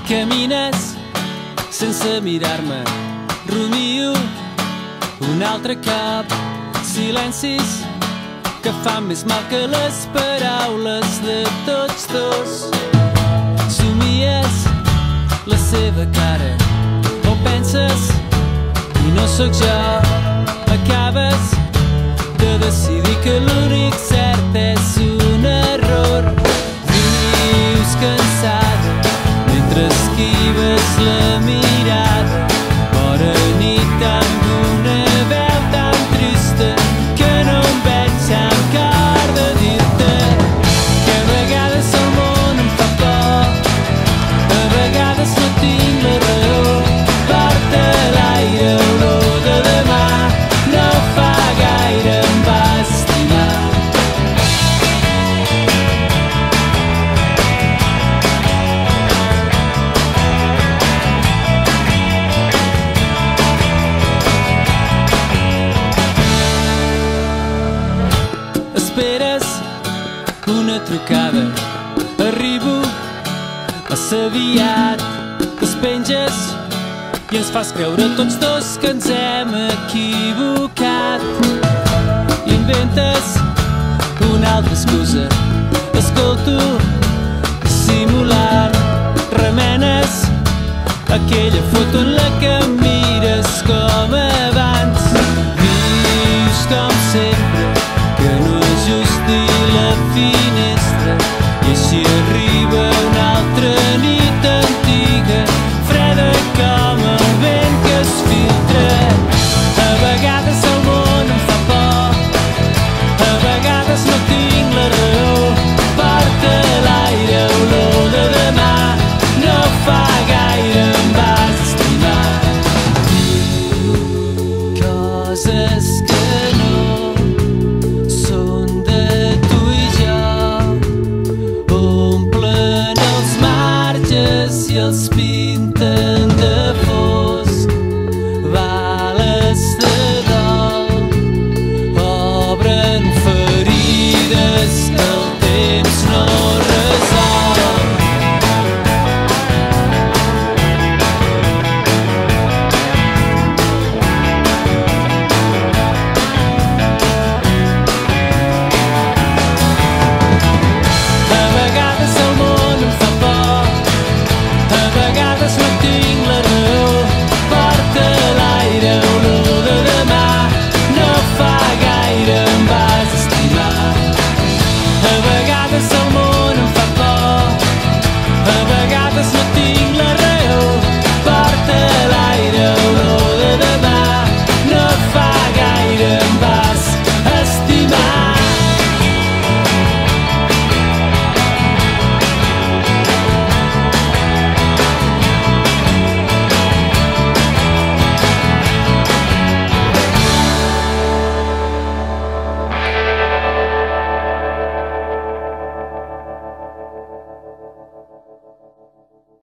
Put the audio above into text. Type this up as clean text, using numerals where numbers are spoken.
Camines sense mirar-me, rumio un altre cop. Silencis que fan més mal que les paraules de tots dos. Somies la seva cara o penses i no sóc jo. Acabes de decidir que l'únic cert és un error. Vius cansada mentre esquives la mirada. Bona nit amb una veu tan trista que no em veig amb cor de dir-te que a vegades el món em fa por, a vegades no tinc la raó. Porta l'aire, olor de demà, no fa gaire em va estimar. Esperes una trucada, arribo massa aviat, despenges i ens fas creure tots dos que ens hem equivocat. Inventes una altra excusa, escolto simulant, remenes aquella foto en la que em mires com a